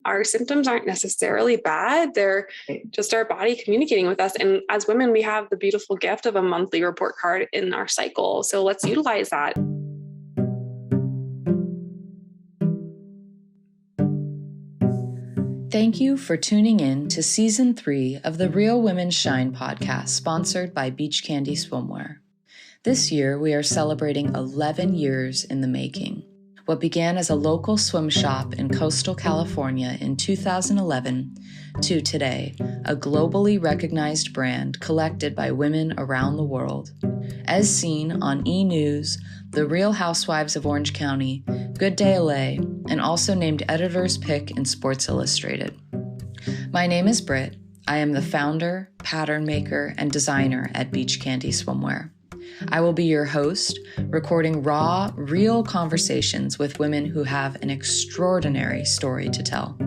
our symptoms aren't necessarily bad. They're just our body communicating with us. And as women, we have the beautiful gift of a monthly report card in our cycle. So let's utilize that. Thank you for tuning in to Season 3 of the Real Women Shine podcast, sponsored by Beach Candy Swimwear. This year, we are celebrating 11 years in the making. What began as a local swim shop in coastal California in 2011 to today, a globally recognized brand collected by women around the world. As seen on E! News, The Real Housewives of Orange County, Good Day LA, and also named Editor's Pick in Sports Illustrated. My name is Britt. I am the founder, pattern maker, and designer at Beach Candy Swimwear. I will be your host, recording raw, real conversations with women who have an extraordinary story to tell.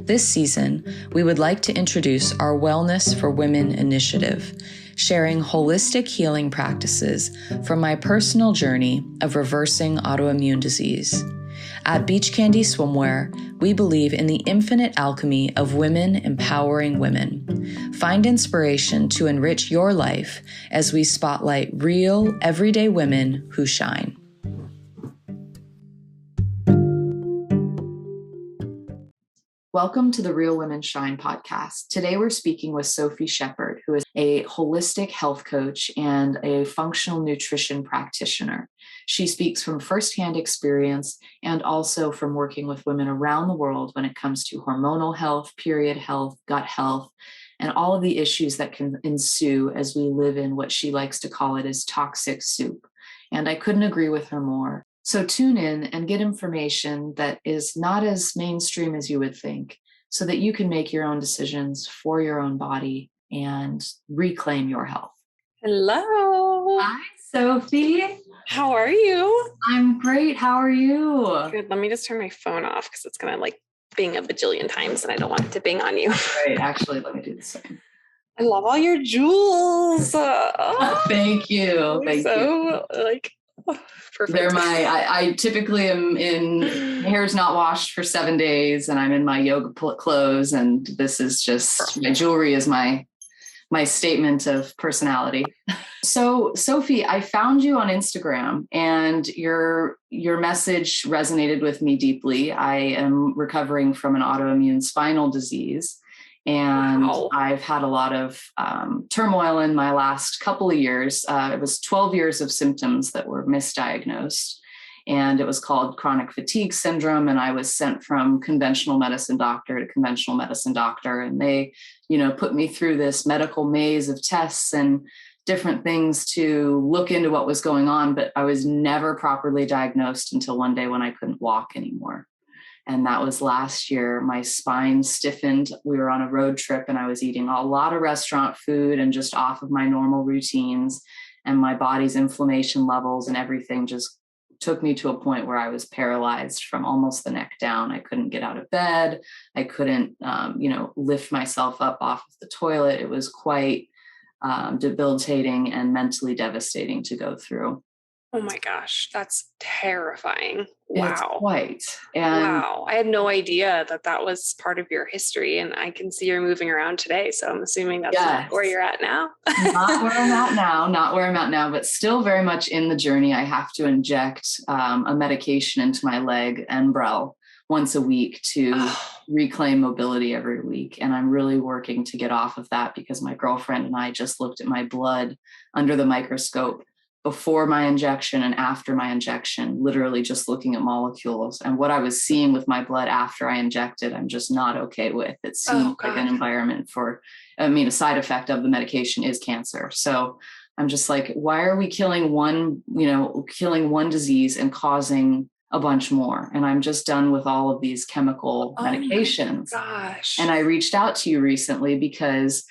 This season, we would like to introduce our Wellness for Women initiative, sharing holistic healing practices from my personal journey of reversing autoimmune disease. At Beach Candy Swimwear, we believe in the infinite alchemy of women empowering women. Find inspiration to enrich your life as we spotlight real, everyday women who shine. Welcome to the Real Women Shine podcast. Today we're speaking with Sophie Shepherd, who is a holistic health coach and a functional nutrition practitioner. She speaks from firsthand experience and also from working with women around the world when it comes to hormonal health, period health, gut health, and all of the issues that can ensue as we live in what she likes to call it as toxic soup. And I couldn't agree with her more. So tune in and get information that is not as mainstream as you would think, so that you can make your own decisions for your own body and reclaim your health. Hello. Hi, Sophie. How are you? I'm great. How are you? Good. Let me just turn my phone off because it's going to bing a bajillion times and I don't want it to bing on you. Right. Actually, let me do the same. I love all your jewels. Thank you. Thank you. Perfect. They're I typically am my hair's not washed for 7 days and I'm in my yoga clothes. And this is just, my jewelry is my statement of personality. So Sophie, I found you on Instagram and your message resonated with me deeply. I am recovering from an autoimmune spinal disease. And wow. I've had a lot of turmoil in my last couple of years. It was 12 years of symptoms that were misdiagnosed. And it was called chronic fatigue syndrome. And I was sent from conventional medicine doctor to conventional medicine doctor. And they, put me through this medical maze of tests and different things to look into what was going on. But I was never properly diagnosed until one day when I couldn't walk anymore. And that was last year. My spine stiffened. We were on a road trip and I was eating a lot of restaurant food and just off of my normal routines. And my body's inflammation levels and everything just took me to a point where I was paralyzed from almost the neck down. I couldn't get out of bed. I couldn't, lift myself up off of the toilet. It was quite debilitating and mentally devastating to go through. Oh my gosh, that's terrifying. Wow. It's quite. And wow. I had no idea that was part of your history, and I can see you're moving around today. So I'm assuming that's not where you're at now. Not where I'm at now, but still very much in the journey. I have to inject a medication into my leg, Enbrel, once a week to reclaim mobility every week. And I'm really working to get off of that because my girlfriend and I just looked at my blood under the microscope before my injection and after my injection, literally just looking at molecules. And what I was seeing with my blood after I injected, I'm just not okay with. It seemed like an environment a side effect of the medication is cancer. So I'm just like, why are we killing one disease and causing a bunch more? And I'm just done with all of these chemical medications. Gosh. And I reached out to you recently because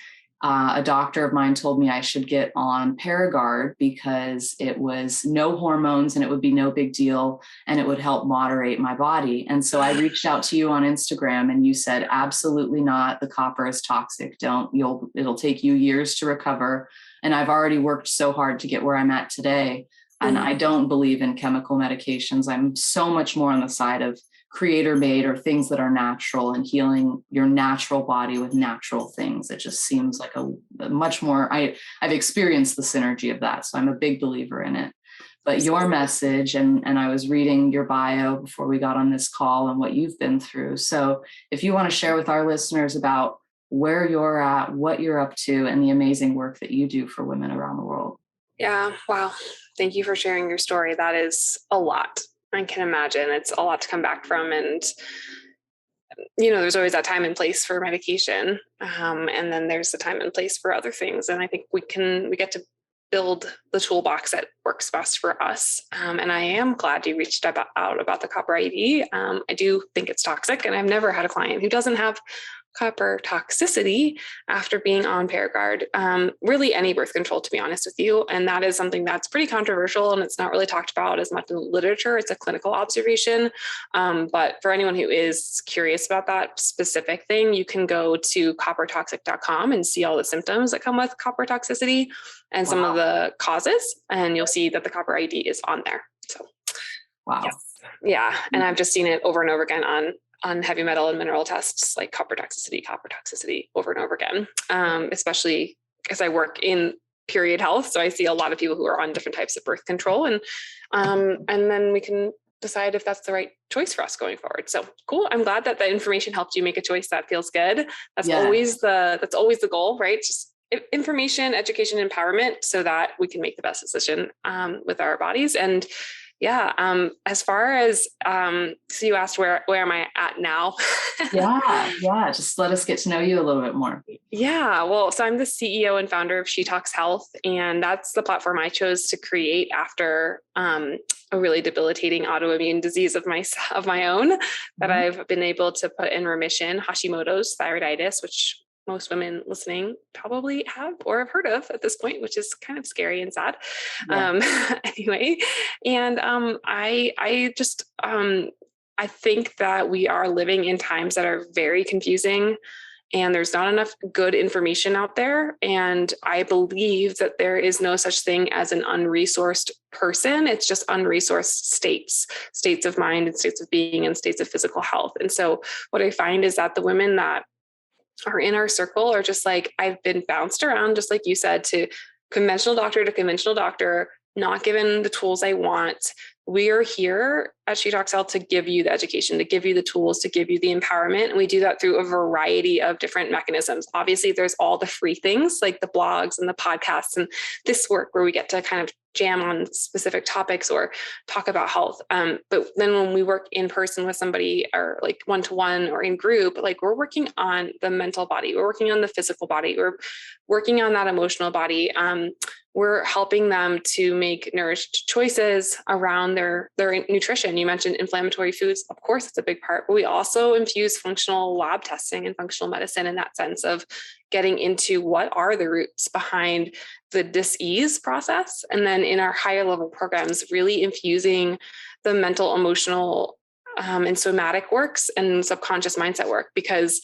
a doctor of mine told me I should get on Paragard because it was no hormones and it would be no big deal and it would help moderate my body. And so I reached out to you on Instagram and you said, absolutely not. The copper is toxic. It'll take you years to recover. And I've already worked so hard to get where I'm at today. And I don't believe in chemical medications. I'm so much more on the side of creator made or things that are natural, and healing your natural body with natural things. It just seems like a much more, I've experienced the synergy of that. So I'm a big believer in it. But your message, and I was reading your bio before we got on this call and what you've been through. So if you want to share with our listeners about where you're at, what you're up to, and the amazing work that you do for women around the world. Yeah. Wow. Thank you for sharing your story. That is a lot. I can imagine it's a lot to come back from. And, there's always that time and place for medication. And then there's the time and place for other things. And I think we get to build the toolbox that works best for us. And I am glad you reached out about the copper IUD. I do think it's toxic, and I've never had a client who doesn't have copper toxicity after being on Paragard, really any birth control, to be honest with you. And that is something that's pretty controversial, and it's not really talked about as much in the literature. It's a clinical observation. But for anyone who is curious about that specific thing, you can go to coppertoxic.com and see all the symptoms that come with copper toxicity and some of the causes. And you'll see that the copper ID is on there. So, wow. Yes. Yeah. And I've just seen it over and over again on heavy metal and mineral tests, like copper toxicity over and over again, especially because I work in period health. So I see a lot of people who are on different types of birth control, and then we can decide if that's the right choice for us going forward. So cool. I'm glad that the information helped you make a choice that feels good. That's always the goal, right? Just information, education, empowerment, so that we can make the best decision with our bodies. And as far as, so you asked where am I at now? Yeah. Just let us get to know you a little bit more. Yeah. Well, so I'm the CEO and founder of She Talks Health, and that's the platform I chose to create after, a really debilitating autoimmune disease of my own that I've been able to put in remission, Hashimoto's thyroiditis, which most women listening probably have or have heard of at this point, which is kind of scary and sad. Yeah. Anyway. And I think that we are living in times that are very confusing, and there's not enough good information out there. And I believe that there is no such thing as an unresourced person. It's just unresourced states of mind and states of being and states of physical health. And so what I find is that the women that are in our circle are just like, I've been bounced around, just like you said, to conventional doctor, not given the tools I want. We are here at She Talks Health to give you the education, to give you the tools, to give you the empowerment. And we do that through a variety of different mechanisms. Obviously, there's all the free things like the blogs and the podcasts and this work where we get to kind of jam on specific topics or talk about health. But then when we work in person with somebody, or like one-to-one or in group, like we're working on the mental body, we're working on the physical body, we're working on that emotional body. We're helping them to make nourished choices around their nutrition. You mentioned inflammatory foods. Of course, it's a big part, but we also infuse functional lab testing and functional medicine in that sense of getting into what are the roots behind the dis-ease process. And then in our higher level programs, really infusing the mental, emotional, and somatic works and subconscious mindset work, because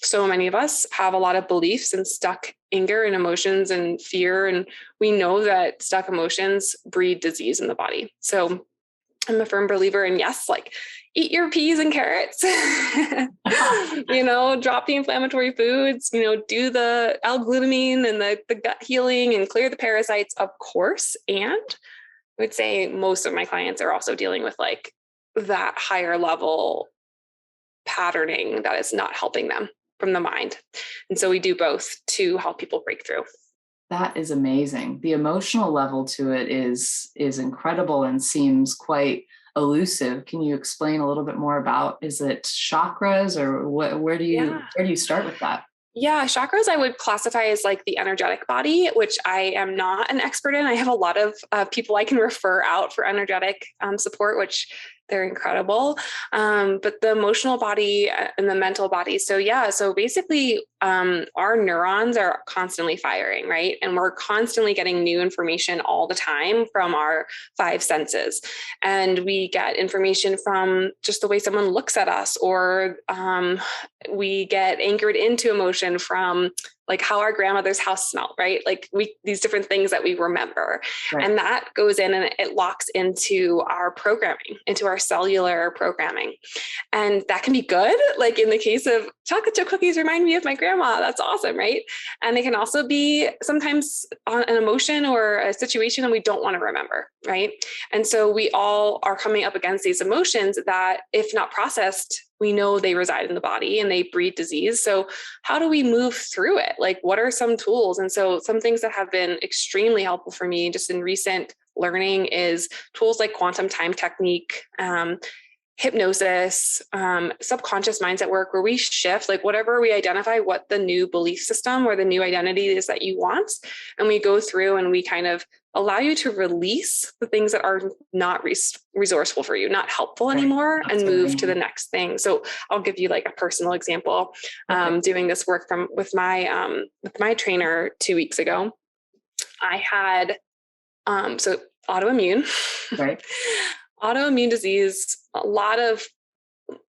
so many of us have a lot of beliefs and stuck anger and emotions and fear. And we know that stuck emotions breed disease in the body. So I'm a firm believer in, yes, like eat your peas and carrots, drop the inflammatory foods, do the L-glutamine and the gut healing and clear the parasites, of course. And I would say most of my clients are also dealing with like that higher level patterning that is not helping them from the mind. And so we do both to help people break through. That is amazing. The emotional level to it is incredible and seems quite elusive. Can you explain a little bit more about, is it chakras or where do you start with that? Yeah, chakras I would classify as like the energetic body, which I am not an expert in. I have a lot of people I can refer out for energetic support, which they're incredible. But the emotional body and the mental body. So basically our neurons are constantly firing, right? And we're constantly getting new information all the time from our five senses. And we get information from just the way someone looks at us, or we get anchored into emotion from like how our grandmother's house smelled, right? Like these different things that we remember. Right. And that goes in and it locks into our programming, into our cellular programming. And that can be good. Like in the case of chocolate chip cookies remind me of my grandma. That's awesome, right? And they can also be sometimes an emotion or a situation that we don't want to remember, right? And so we all are coming up against these emotions that, if not processed, we know they reside in the body and they breed disease. So how do we move through it? Like, what are some tools? And so some things that have been extremely helpful for me just in recent learning is tools like quantum time technique, hypnosis, subconscious mindset work, where we shift, like whatever we identify what the new belief system or the new identity is that you want. And we go through and we kind of allow you to release the things that are not resourceful for you, not helpful anymore, and move to the next thing. So I'll give you like a personal example. Doing this work with my trainer 2 weeks ago, I had, so autoimmune, right? Autoimmune disease, a lot of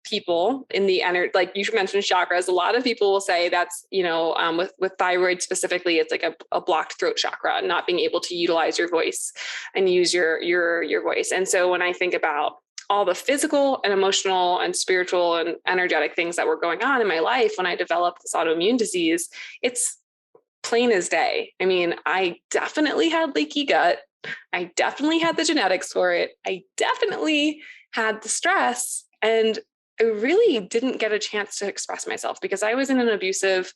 people in the energy, like you mentioned chakras, a lot of people will say that's, with thyroid specifically, it's like a blocked throat chakra, not being able to utilize your voice and use your voice. And so when I think about all the physical and emotional and spiritual and energetic things that were going on in my life when I developed this autoimmune disease, it's plain as day. I mean, I definitely had leaky gut. I definitely had the genetics for it. I definitely had the stress, and I really didn't get a chance to express myself because I was in an abusive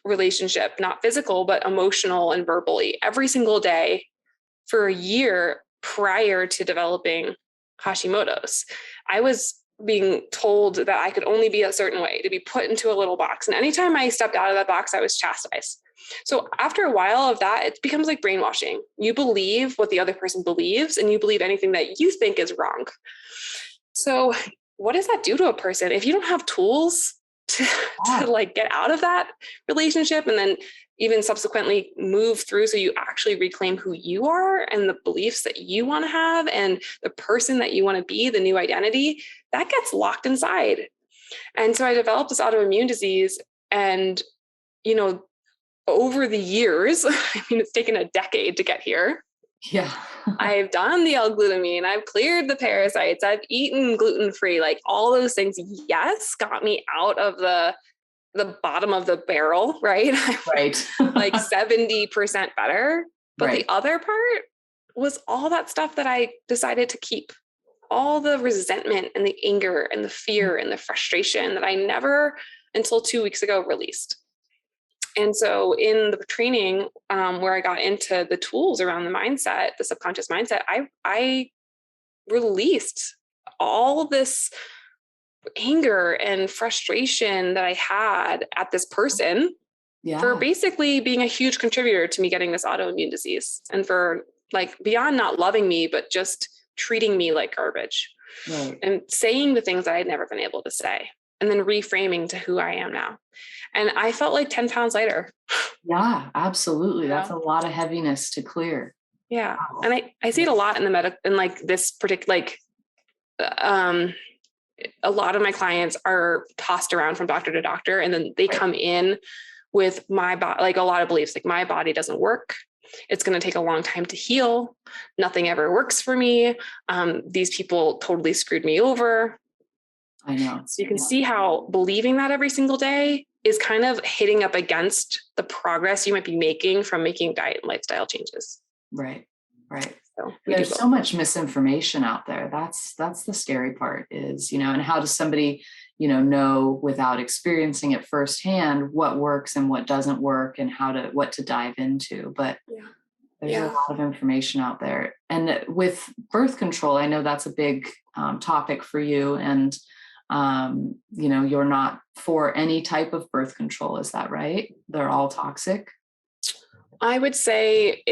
relationship, not physical, but emotional and verbally every single day for a year prior to developing Hashimoto's. I was being told that I could only be a certain way, to be put into a little box. And anytime I stepped out of that box, I was chastised. So after a while of that, it becomes like brainwashing. You believe what the other person believes, and you believe anything that you think is wrong. So what does that do to a person? If you don't have tools to like get out of that relationship and then even subsequently move through so you actually reclaim who you are and the beliefs that you want to have and the person that you want to be, the new identity, that gets locked inside. And so I developed this autoimmune disease, and, over the years, I mean, it's taken a decade to get here. Yeah. I've done the L-glutamine, I've cleared the parasites, I've eaten gluten-free, like all those things, yes, got me out of the bottom of the barrel, right? Right. Like 70% better. But right. The other part was all that stuff that I decided to keep. All the resentment and the anger and the fear and the frustration that I never until 2 weeks ago released. And so in the training where I got into the tools around the mindset, the subconscious mindset, I released all this anger and frustration that I had at this person for basically being a huge contributor to me getting this autoimmune disease, and for like beyond not loving me, but just treating me like garbage, and saying the things that I'd never been able to say, and then reframing to who I am now. And I felt like 10 pounds lighter. Yeah, absolutely. That's a lot of heaviness to clear. Yeah. Wow. And I see it a lot in the medical, in like this particular, a lot of my clients are tossed around from doctor to doctor, and then they come in with my body, like a lot of beliefs, like my body doesn't work. It's going to take a long time to heal. Nothing ever works for me. These people totally screwed me over. I know. So you can see how believing that every single day is kind of hitting up against the progress you might be making from making diet and lifestyle changes. Right. So there's so much misinformation out there. That's the scary part is, and how does somebody, know without experiencing it firsthand what works and what doesn't work and what to dive into. But there's a lot of information out there. And with birth control, I know that's a big topic for you. And you're not for any type of birth control. Is that right? They're all toxic? I would say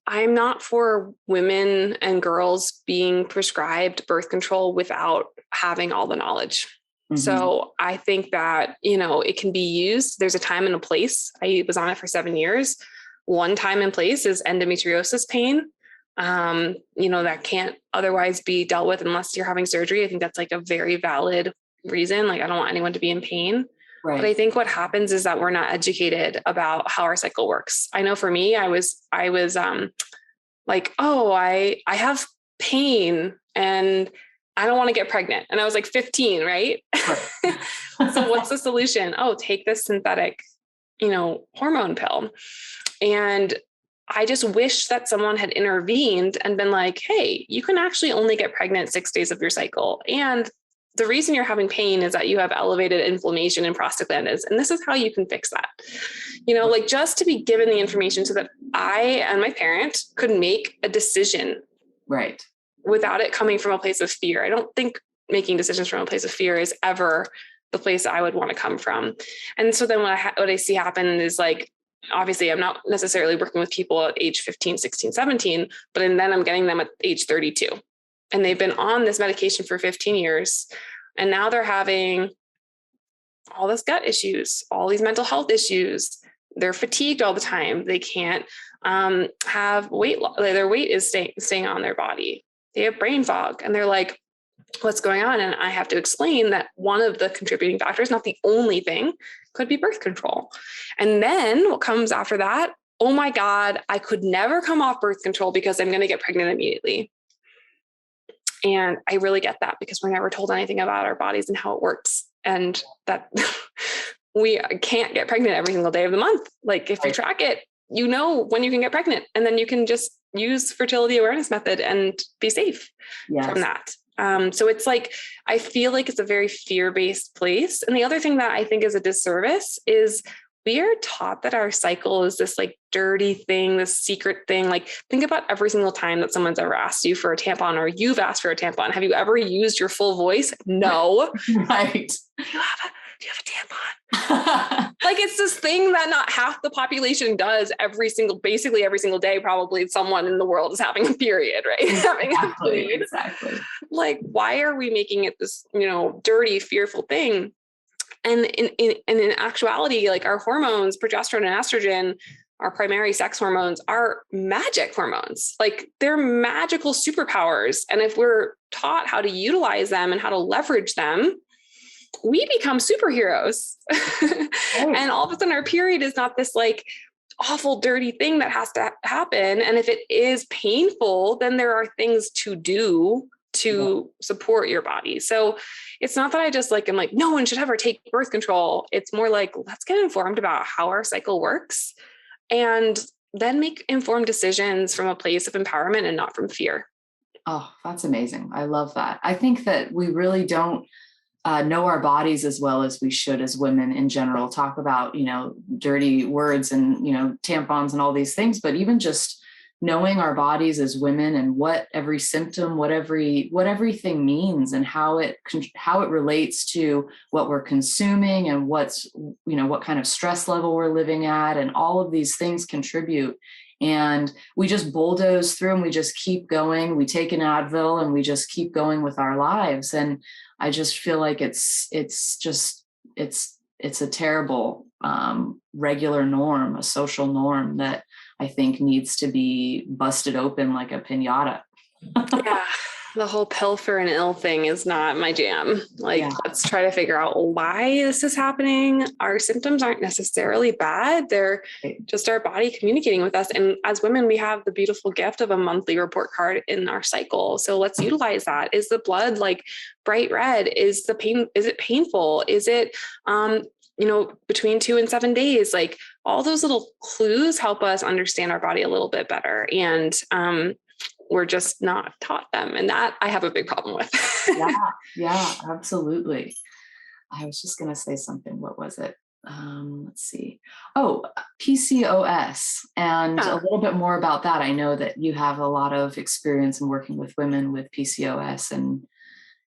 I'm not for women and girls being prescribed birth control without having all the knowledge. Mm-hmm. So I think that, it can be used. There's a time and a place. I was on it for 7 years. One time and place is endometriosis pain. That can't otherwise be dealt with unless you're having surgery. I think that's like a very valid reason. Like, I don't want anyone to be in pain. Right. But I think what happens is that we're not educated about how our cycle works. I know for me, I was like, oh, I have pain and I don't want to get pregnant. And I was like 15, right? So what's the solution? Oh, take this synthetic, hormone pill. And I just wish that someone had intervened and been like, hey, you can actually only get pregnant 6 days of your cycle. And the reason you're having pain is that you have elevated inflammation in prostaglandins. And this is how you can fix that. Like just to be given the information so that I and my parent could make a decision. Right. Without it coming from a place of fear. I don't think making decisions from a place of fear is ever the place I would want to come from. And so then what I see happen is like, obviously I'm not necessarily working with people at age 15, 16, 17, but then I'm getting them at age 32. And they've been on this medication for 15 years. And now they're having all this gut issues, all these mental health issues. They're fatigued all the time. They can't have weight loss. Their weight is staying on their body. They have brain fog and they're like, what's going on? And I have to explain that one of the contributing factors, not the only thing, could be birth control. And then what comes after that? Oh my God, I could never come off birth control because I'm going to get pregnant immediately. And I really get that because we're never told anything about our bodies and how it works. And that we can't get pregnant every single day of the month. Like if you track it, when you can get pregnant, and then you can just use fertility awareness method and be safe from that. So it's like, I feel like it's a very fear-based place. And the other thing that I think is a disservice is we are taught that our cycle is this like dirty thing, this secret thing. Like think about every single time that someone's ever asked you for a tampon or you've asked for a tampon. Have you ever used your full voice? No. Right. Do you have a tampon? Like it's this thing that not half the population does basically every single day. Probably someone in the world is having a period, right? Exactly. Like, why are we making it this, dirty, fearful thing? And in actuality, like our hormones, progesterone and estrogen, our primary sex hormones are magic hormones. Like they're magical superpowers. And if we're taught how to utilize them and how to leverage them, we become superheroes. And all of a sudden our period is not this like awful, dirty thing that has to happen. And if it is painful, then there are things to do to support your body. So it's not that I just like, I'm like, no one should ever take birth control. It's more like, let's get informed about how our cycle works and then make informed decisions from a place of empowerment and not from fear. Oh, that's amazing. I love that. I think that we really don't know our bodies as well as we should as women in general. Talk about, dirty words and, tampons and all these things, but even just knowing our bodies as women and what every symptom, what everything means and how it relates to what we're consuming and what kind of stress level we're living at, and all of these things contribute. And we just bulldoze through and we just keep going. We take an Advil and we just keep going with our lives. And I just feel like it's a terrible regular norm, a social norm that I think needs to be busted open like a piñata. Yeah. The whole pill for an ill thing is not my jam. Let's try to figure out why this is happening. Our symptoms aren't necessarily bad. They're just our body communicating with us. And as women, we have the beautiful gift of a monthly report card in our cycle. So let's utilize that. Is the blood like bright red? Is it painful? Is it, between 2 and 7 days? Like all those little clues help us understand our body a little bit better. And, we're just not taught them. And that I have a big problem with. Yeah, absolutely. I was just going to say something. What was it? Let's see. Oh, PCOS, and a little bit more about that. I know that you have a lot of experience in working with women with PCOS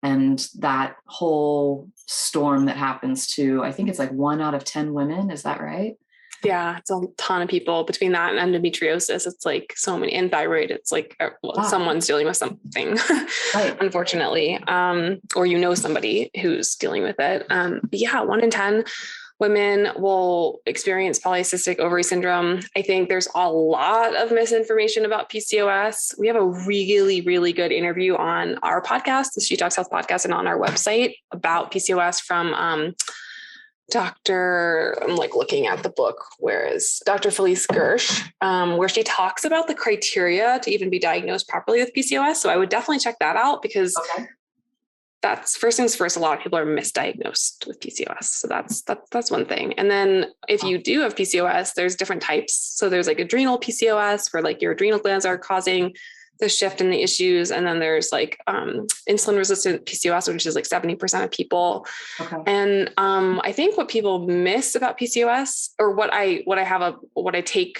and that whole storm that happens to, I think it's like 1 out of 10 women. Is that right? Yeah, it's a ton of people. Between that and endometriosis, it's like so many, and thyroid, it's like someone's dealing with something, right. Unfortunately, or somebody who's dealing with it. 1 in 10 women will experience polycystic ovary syndrome. I think there's a lot of misinformation about PCOS. We have a really, really good interview on our podcast, the She Talks Health podcast, and on our website about PCOS from I'm like looking at the book, where is Dr. Felice Gersh, where she talks about the criteria to even be diagnosed properly with PCOS. So I would definitely check that out, because that's first things first. A lot of people are misdiagnosed with PCOS. So that's one thing. And then if you do have PCOS, there's different types. So there's like adrenal PCOS, where like your adrenal glands are causing the shift in the issues. And then there's like insulin resistant PCOS, which is like 70% of people. And I think what people miss about PCOS, or what I take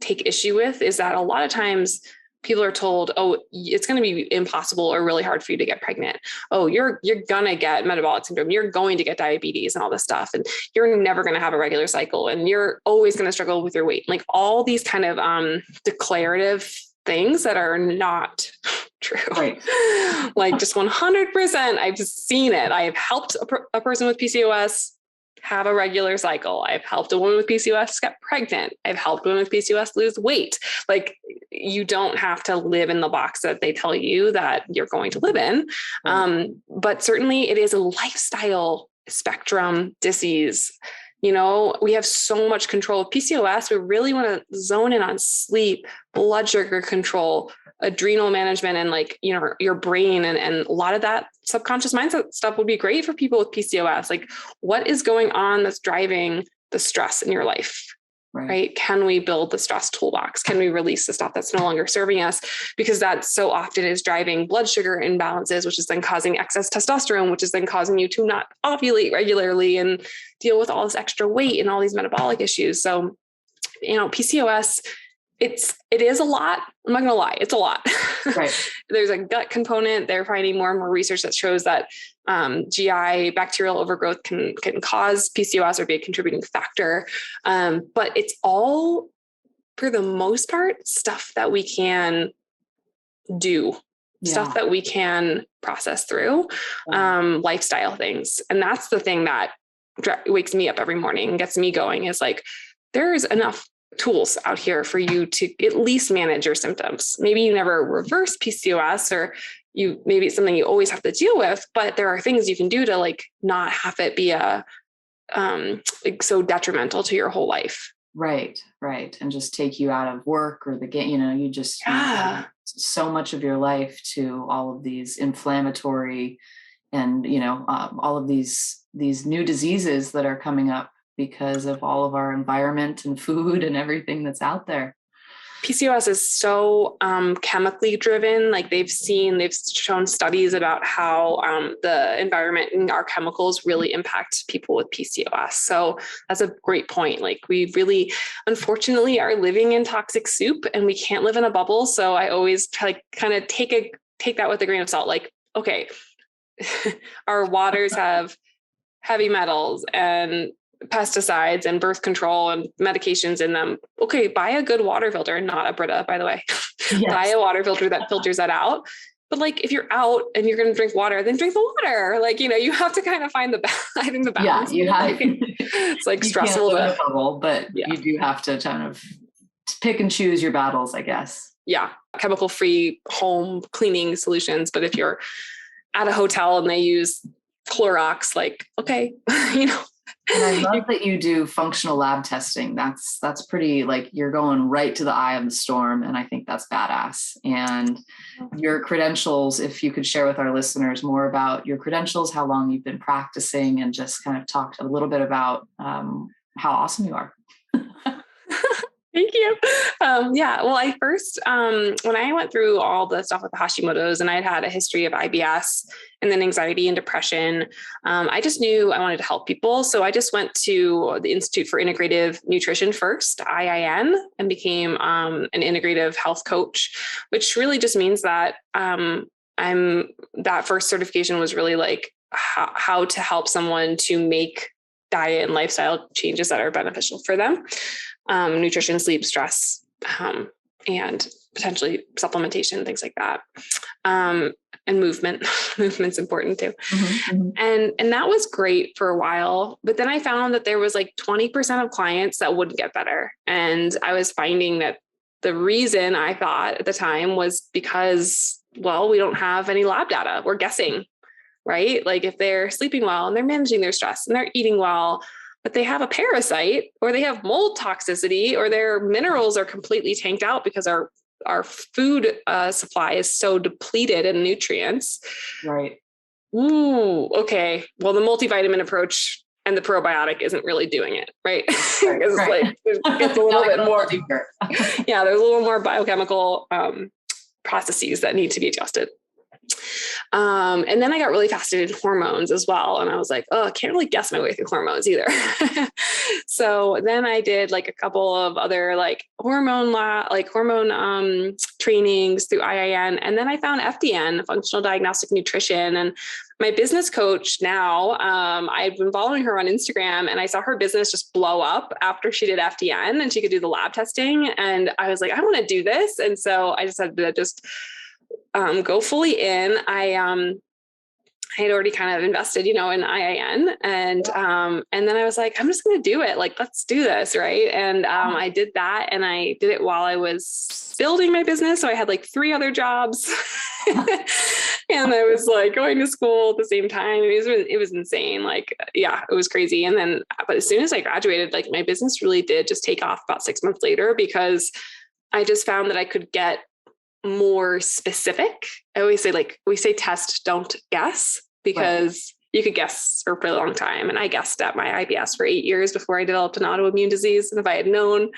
issue with, is that a lot of times people are told, oh, it's going to be impossible or really hard for you to get pregnant. Oh, you're going to get metabolic syndrome. You're going to get diabetes and all this stuff. And you're never going to have a regular cycle. And you're always going to struggle with your weight. Like all these kind of declarative things that are not true. Right. Like just 100%. I've seen it. I've helped a person with PCOS have a regular cycle. I've helped a woman with PCOS get pregnant. I've helped women with PCOS lose weight. Like, you don't have to live in the box that they tell you that you're going to live in. But certainly it is a lifestyle spectrum disease. We have so much control of PCOS. We really want to zone in on sleep, blood sugar control, adrenal management, and like, your brain, and a lot of that subconscious mindset stuff would be great for people with PCOS. Like, what is going on that's driving the stress in your life? Right? Can we build the stress toolbox? Can we release the stuff that's no longer serving us? Because that so often is driving blood sugar imbalances, which is then causing excess testosterone, which is then causing you to not ovulate regularly and deal with all this extra weight and all these metabolic issues. So, PCOS, it is a lot. I'm not going to lie. It's a lot. Right. There's a gut component. They're finding more and more research that shows that GI bacterial overgrowth can cause PCOS or be a contributing factor. But it's all, for the most part, stuff that we can do, stuff that we can process through, lifestyle things. And that's the thing that wakes me up every morning and gets me going, is like, there's enough tools out here for you to at least manage your symptoms. Maybe you never reverse PCOS, or maybe it's something you always have to deal with, but there are things you can do to like not have it be like so detrimental to your whole life. Right. And just take you out of work or the game, you just you so much of your life to all of these inflammatory and, all of these new diseases that are coming up because of all of our environment and food and everything that's out there. PCOS is so chemically driven. Like they've shown studies about how the environment and our chemicals really impact people with PCOS. So that's a great point. Like we really, unfortunately, are living in toxic soup, and we can't live in a bubble. So I always try to kind of take that with a grain of salt. Like, okay, our waters have heavy metals and pesticides and birth control and medications in them. Okay, buy a good water filter, not a Brita, by the way. Yes. Buy a water filter that filters that out. But like, if you're out and you're going to drink water, then drink the water. Like, you have to kind of find the balance. Yeah, you have. It's like stressful. Bubble, but you do have to kind of pick and choose your battles, I guess. Yeah, chemical-free home cleaning solutions. But if you're at a hotel and they use Clorox, like, okay, And I love that you do functional lab testing. That's pretty, like, you're going right to the eye of the storm. And I think that's badass. And your credentials, if you could share with our listeners more about your credentials, how long you've been practicing, and just kind of talk a little bit about how awesome you are. Thank you. Well, I first, when I went through all the stuff with the Hashimoto's, and I had a history of IBS and then anxiety and depression, I just knew I wanted to help people. So I just went to the Institute for Integrative Nutrition first, IIN, and became an integrative health coach, which really just means that that first certification was really like how to help someone to make diet and lifestyle changes that are beneficial for them. Nutrition, sleep, stress, and potentially supplementation, things like that. And movement's important too. Mm-hmm. And that was great for a while, but then I found that there was like 20% of clients that wouldn't get better. And I was finding that the reason, I thought at the time, was because, well, we don't have any lab data. We're guessing, right? Like if they're sleeping well and they're managing their stress and they're eating well, but they have a parasite or they have mold toxicity or their minerals are completely tanked out because our food supply is so depleted in nutrients. Right. Ooh, okay. Well, the multivitamin approach and the probiotic isn't really doing it, right? Because like it gets a little bit more deeper. Yeah, there's a little more biochemical processes that need to be adjusted. And then I got really fascinated in hormones as well. And I was like, oh, I can't really guess my way through hormones either. So then I did like a couple of other like hormone trainings through IIN. And then I found FDN, functional diagnostic nutrition. And my business coach now, I've been following her on Instagram and I saw her business just blow up after she did FDN and she could do the lab testing. And I was like, I want to do this. And so I decided to just go fully in. I had already kind of invested, in IIN and then I was like, I'm just going to do it. Like, let's do this. Right. And I did that and I did it while I was building my business. So I had like 3 other jobs and I was like going to school at the same time. It was insane. Like, yeah, it was crazy. And then, but as soon as I graduated, like my business really did just take off about 6 months later because I just found that I could get more specific. I always say we say test, don't guess, because you could guess for a pretty long time. And I guessed at my IBS for 8 years before I developed an autoimmune disease. And if I had known,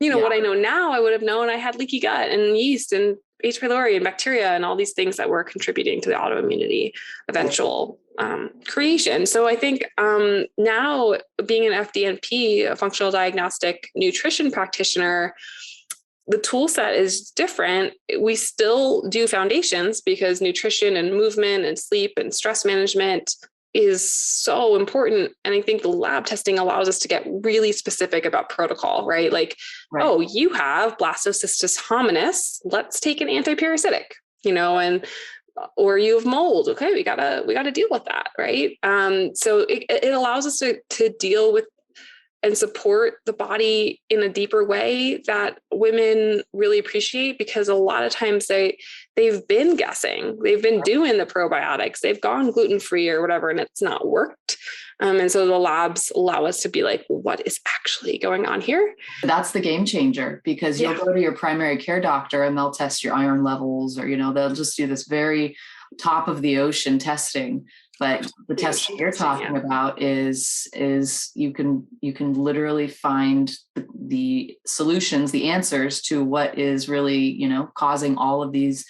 what I know now, I would have known I had leaky gut and yeast and H. pylori and bacteria and all these things that were contributing to the autoimmunity eventual creation. So I think now being an FDN-P, a functional diagnostic nutrition practitioner, the tool set is different. We still do foundations because nutrition and movement and sleep and stress management is so important. And I think the lab testing allows us to get really specific about protocol, right? Like, oh, you have blastocystis hominis. Let's take an antiparasitic, or you have mold. Okay, we gotta deal with that, right? So it allows us to deal with and support the body in a deeper way that women really appreciate, because a lot of times they've been guessing, they've been doing the probiotics, they've gone gluten-free or whatever, and it's not worked. And so the labs allow us to be like, what is actually going on here? That's the game changer, because you'll go to your primary care doctor and they'll test your iron levels, or, they'll just do this very top of the ocean testing. But the test you're talking about is you can literally find the solutions, the answers to what is really, causing all of these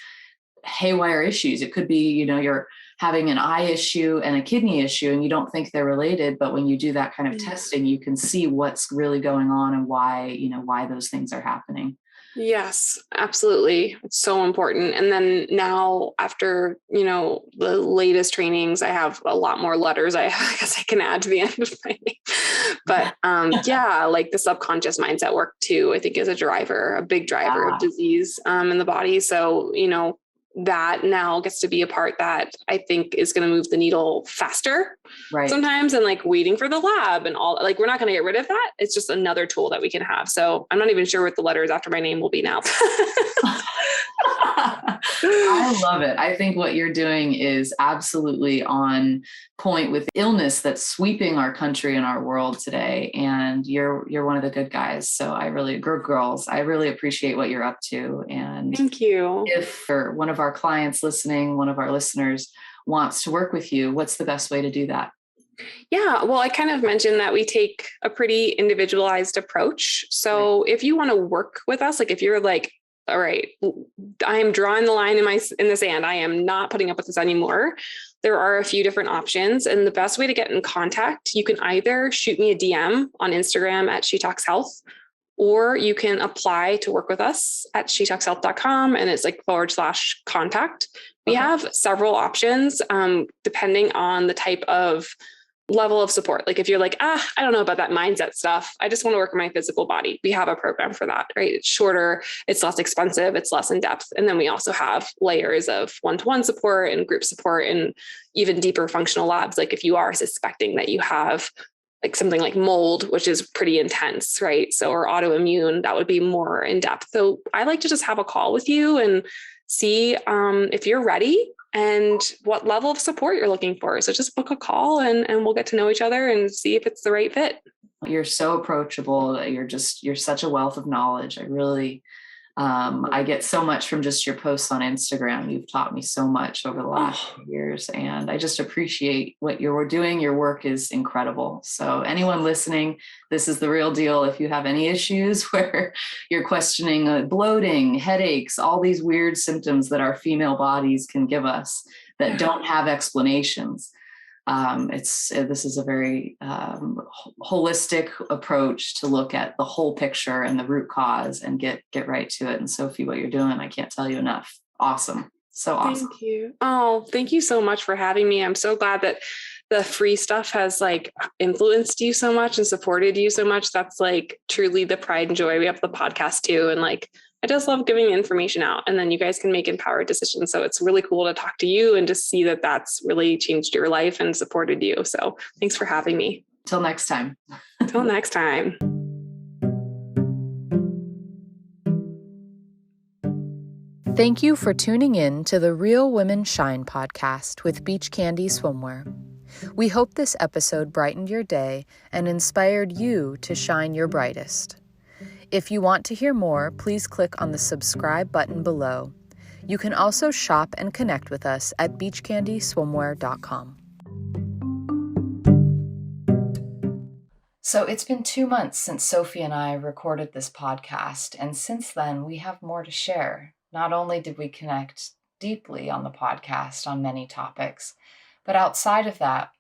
haywire issues. It could be, you're having an eye issue and a kidney issue and you don't think they're related, but when you do that kind of testing, you can see what's really going on and why those things are happening. Yes, absolutely. It's so important. And then now after, the latest trainings, I have a lot more letters I guess I can add to the end of my name. But like the subconscious mindset work too, I think is a big driver of disease in the body. So, that now gets to be a part that I think is going to move the needle faster sometimes, and like waiting for the lab and all, like, we're not going to get rid of that. It's just another tool that we can have. So I'm not even sure what the letters after my name will be now. I love it. I think what you're doing is absolutely on point with illness that's sweeping our country and our world today. And you're one of the good guys. So girls, I really appreciate what you're up to. And thank you. If one of our clients listening, one of our listeners wants to work with you, what's the best way to do that? Yeah, well, I kind of mentioned that we take a pretty individualized approach. So if you want to work with us, like if you're like, all right, I am drawing the line in the sand, I am not putting up with this anymore, there are a few different options. And the best way to get in contact, you can either shoot me a DM on Instagram at SheTalksHealth, or you can apply to work with us at shetalkshealth.com, and it's like /contact. We have several options depending on the type of level of support. Like if you're like, I don't know about that mindset stuff, I just want to work on my physical body, we have a program for that, right? It's shorter, it's less expensive, it's less in depth. And then we also have layers of one-to-one support and group support and even deeper functional labs. Like if you are suspecting that you have like something like mold, which is pretty intense, right? So, or autoimmune, that would be more in depth. So I like to just have a call with you and see if you're ready and what level of support you're looking for. So just book a call and we'll get to know each other and see if it's the right fit. You're so approachable. You're such a wealth of knowledge. I get so much from just your posts on Instagram. You've taught me so much over the last years, and I just appreciate what you're doing. Your work is incredible. So anyone listening, this is the real deal. If you have any issues where you're questioning bloating, headaches, all these weird symptoms that our female bodies can give us that don't have explanations, this is a very holistic approach to look at the whole picture and the root cause and get right to it. And Sophie, what you're doing, I can't tell you enough. Awesome. So awesome. Thank you. Oh, thank you so much for having me. I'm so glad that the free stuff has like influenced you so much and supported you so much. That's like truly the pride and joy. We have the podcast too. And like, I just love giving information out, and then you guys can make empowered decisions. So it's really cool to talk to you and to see that that's really changed your life and supported you. So thanks for having me. Till next time. Till next time. Thank you for tuning in to the Real Women Shine podcast with Beach Candy Swimwear. We hope this episode brightened your day and inspired you to shine your brightest. If you want to hear more, please click on the subscribe button below. You can also shop and connect with us at beachcandyswimwear.com. So it's been 2 months since Sophie and I recorded this podcast, and since then we have more to share. Not only did we connect deeply on the podcast on many topics, but outside of that,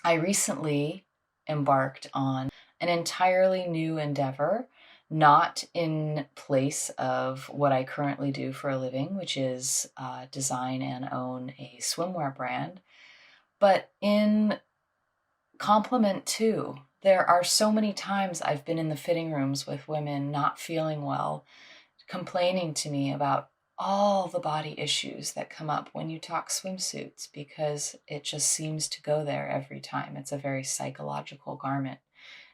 I recently embarked on an entirely new endeavor, not in place of what I currently do for a living, which is design and own a swimwear brand, but in complement to. There are so many times I've been in the fitting rooms with women not feeling well, complaining to me about all the body issues that come up when you talk swimsuits, because it just seems to go there every time. It's a very psychological garment.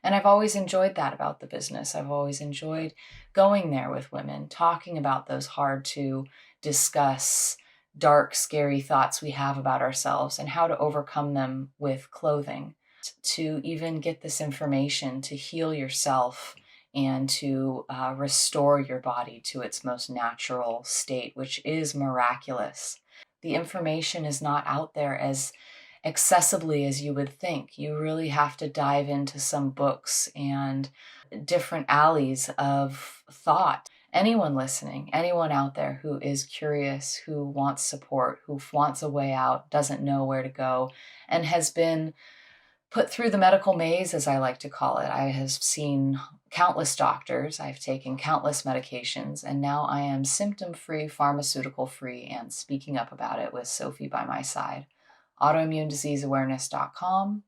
And I've always enjoyed that about the business. I've always enjoyed going there with women, talking about those hard to discuss, dark, scary thoughts we have about ourselves and how to overcome them with clothing. To even get this information to heal yourself and to restore your body to its most natural state, which is miraculous. The information is not out there as accessibly as you would think. You really have to dive into some books and different alleys of thought. Anyone listening, anyone out there who is curious, who wants support, who wants a way out, doesn't know where to go, and has been put through the medical maze, as I like to call it. I have seen countless doctors, I've taken countless medications, and now I am symptom-free, pharmaceutical-free, and speaking up about it with Sophie by my side. Autoimmunediseaseawareness.com,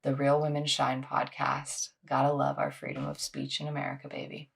the Real Women Shine podcast. Gotta love our freedom of speech in America, baby.